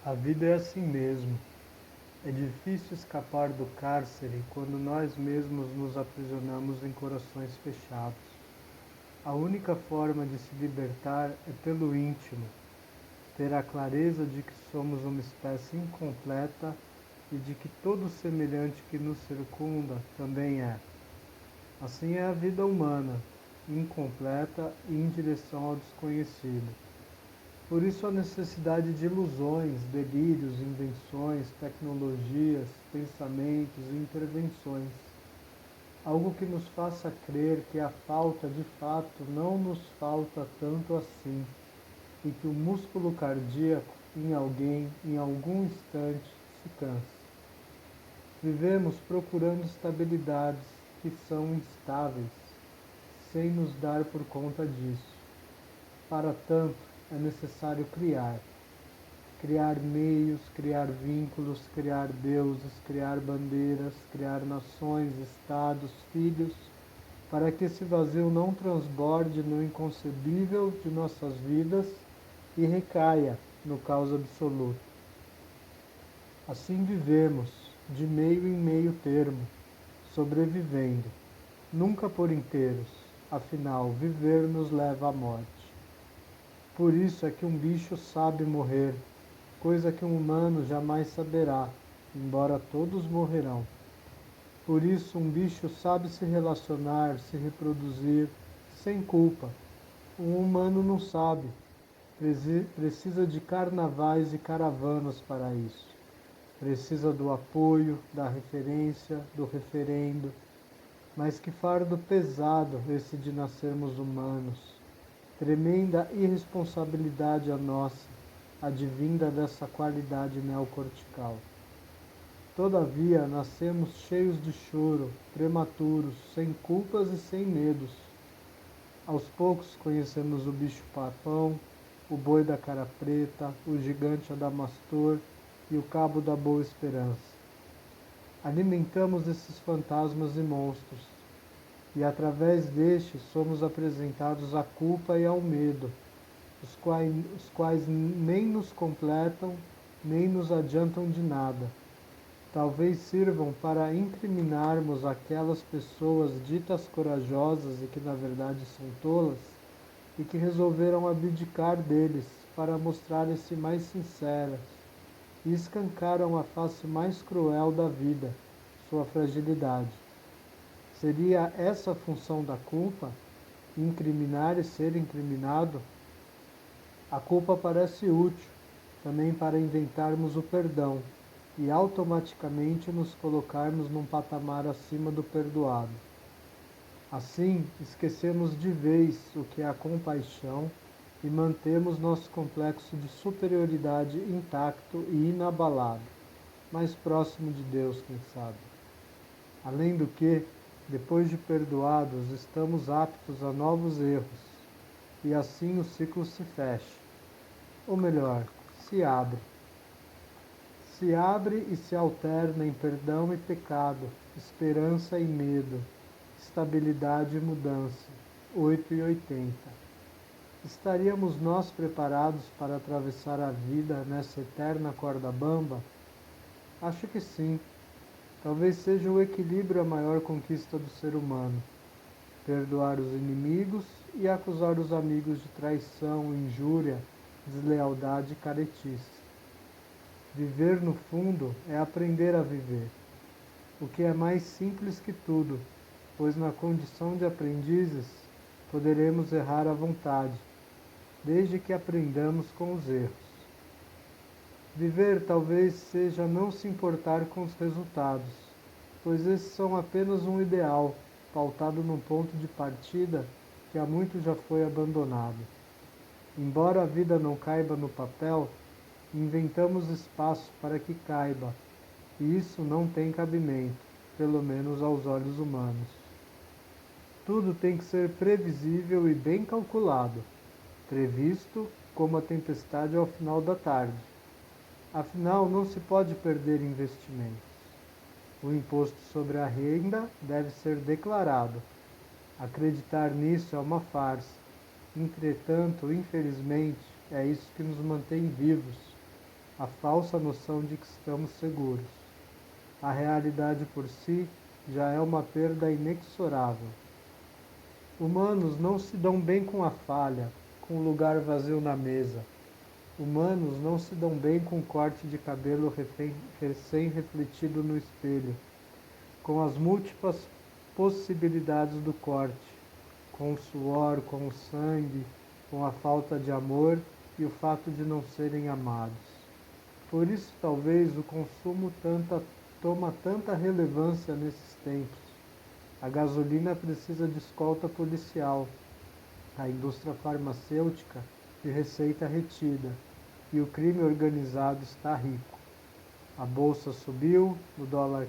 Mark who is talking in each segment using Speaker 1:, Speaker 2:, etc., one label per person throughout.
Speaker 1: A vida é assim mesmo. É difícil escapar do cárcere quando nós mesmos nos aprisionamos em corações fechados. A única forma de se libertar é pelo íntimo, ter a clareza de que somos uma espécie incompleta e de que todo semelhante que nos circunda também é. Assim é a vida humana, incompleta e em direção ao desconhecido. Por isso a necessidade de ilusões, delírios, invenções, tecnologias, pensamentos e intervenções. Algo que nos faça crer que a falta de fato não nos falta tanto assim e que o músculo cardíaco em alguém, em algum instante, se cansa. Vivemos procurando estabilidades que são instáveis, sem nos dar por conta disso. Para tanto, é necessário criar meios, criar vínculos, criar deuses, criar bandeiras, criar nações, estados, filhos, para que esse vazio não transborde no inconcebível de nossas vidas e recaia no caos absoluto. Assim vivemos, de meio em meio termo, sobrevivendo, nunca por inteiros, afinal, viver nos leva à morte. Por isso é que um bicho sabe morrer, coisa que um humano jamais saberá, embora todos morrerão. Por isso um bicho sabe se relacionar, se reproduzir, sem culpa. Um humano não sabe, precisa de carnavais e caravanas para isso. Precisa do apoio, da referência, do referendo. Mas que fardo pesado esse de nascermos humanos. Tremenda irresponsabilidade a nossa, advinda dessa qualidade neocortical. Todavia, nascemos cheios de choro, prematuros, sem culpas e sem medos. Aos poucos conhecemos o bicho-papão, o boi da cara preta, o gigante adamastor e o cabo da boa esperança. Alimentamos esses fantasmas e monstros, e através destes somos apresentados à culpa e ao medo, os quais nem nos completam, nem nos adiantam de nada. Talvez sirvam para incriminarmos aquelas pessoas ditas corajosas e que na verdade são tolas, e que resolveram abdicar deles para mostrarem-se mais sinceras, e escancaram a face mais cruel da vida, sua fragilidade. Seria essa a função da culpa? Incriminar e ser incriminado? A culpa parece útil também para inventarmos o perdão e automaticamente nos colocarmos num patamar acima do perdoado. Assim, esquecemos de vez o que é a compaixão e mantemos nosso complexo de superioridade intacto e inabalado, mais próximo de Deus, quem sabe. Além do que, depois de perdoados, estamos aptos a novos erros, e assim o ciclo se fecha. Ou melhor, se abre. Se abre e se alterna em perdão e pecado, esperança e medo, estabilidade e mudança. 8 e 80. Estaríamos nós preparados para atravessar a vida nessa eterna corda bamba? Acho que sim. Talvez seja o equilíbrio a maior conquista do ser humano. Perdoar os inimigos e acusar os amigos de traição, injúria, deslealdade e caretice. Viver, no fundo, é aprender a viver, o que é mais simples que tudo, pois na condição de aprendizes poderemos errar à vontade, desde que aprendamos com os erros. Viver talvez seja não se importar com os resultados, pois esses são apenas um ideal, pautado num ponto de partida que há muito já foi abandonado. Embora a vida não caiba no papel, inventamos espaço para que caiba, e isso não tem cabimento, pelo menos aos olhos humanos. Tudo tem que ser previsível e bem calculado, previsto como a tempestade ao final da tarde. Afinal, não se pode perder investimentos. O imposto sobre a renda deve ser declarado. Acreditar nisso é uma farsa. Entretanto, infelizmente, é isso que nos mantém vivos. a falsa noção de que estamos seguros. A realidade por si já é uma perda inexorável. Humanos não se dão bem com a falha, com o lugar vazio na mesa. Humanos não se dão bem com o corte de cabelo recém-refletido no espelho, com as múltiplas possibilidades do corte, com o suor, com o sangue, com a falta de amor e o fato de não serem amados. Por isso, talvez, o consumo toma tanta relevância nesses tempos. A gasolina precisa de escolta policial, a indústria farmacêutica de receita retida, e o crime organizado está rico. A bolsa subiu, o dólar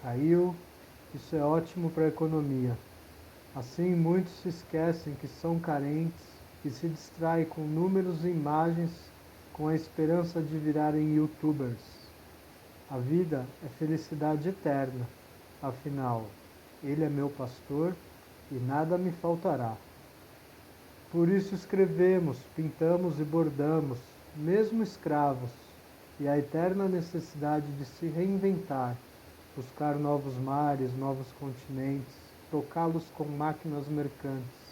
Speaker 1: caiu, isso é ótimo para a economia. Assim, muitos se esquecem que são carentes e se distraem com números e imagens com a esperança de virarem youtubers. A vida é felicidade eterna, afinal, Ele é meu pastor e nada me faltará. Por isso escrevemos, pintamos e bordamos, mesmo escravos, e a eterna necessidade de se reinventar, buscar novos mares, novos continentes, tocá-los com máquinas mercantes.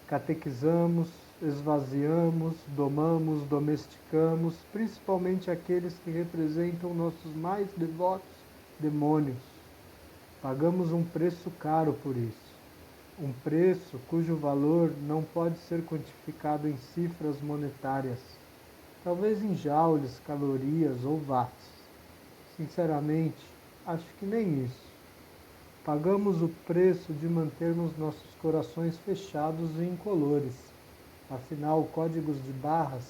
Speaker 1: Catequizamos, esvaziamos, domamos, domesticamos, principalmente aqueles que representam nossos mais devotos demônios. Pagamos um preço caro por isso. Um preço cujo valor não pode ser quantificado em cifras monetárias, talvez em joules, calorias ou watts. Sinceramente, acho que nem isso. Pagamos o preço de mantermos nossos corações fechados e incolores. Afinal, códigos de barras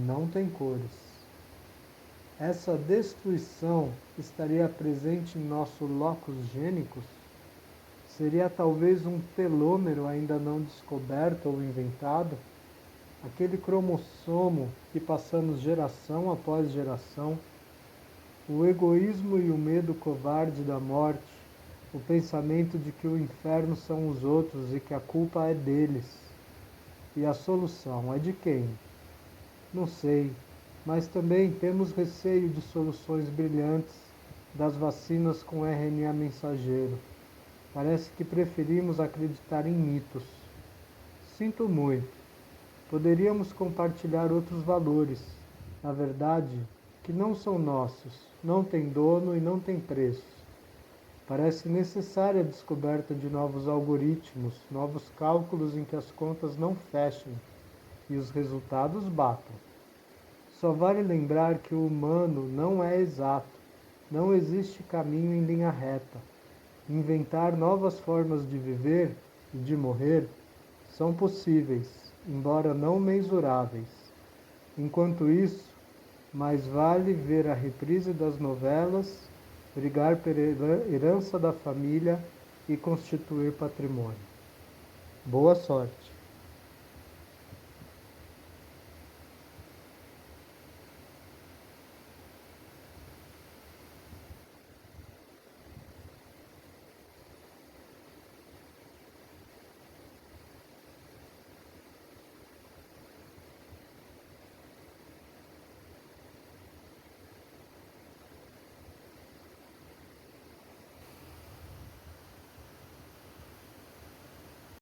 Speaker 1: não têm cores. Essa destruição estaria presente em nosso locus gênicus? Seria talvez um telômero ainda não descoberto ou inventado? Aquele cromossomo que passamos geração após geração? O egoísmo e o medo covarde da morte? O pensamento de que o inferno são os outros e que a culpa é deles? E a solução é de quem? Não sei, mas também temos receio de soluções brilhantes das vacinas com RNA mensageiro. Parece que preferimos acreditar em mitos. Sinto muito. Poderíamos compartilhar outros valores, na verdade, que não são nossos, não têm dono e não têm preço. Parece necessária a descoberta de novos algoritmos, novos cálculos em que as contas não fechem e os resultados batam. Só vale lembrar que o humano não é exato, não existe caminho em linha reta. Inventar novas formas de viver e de morrer são possíveis, embora não mensuráveis. Enquanto isso, mais vale ver a reprise das novelas, brigar pela herança da família e constituir patrimônio. Boa sorte!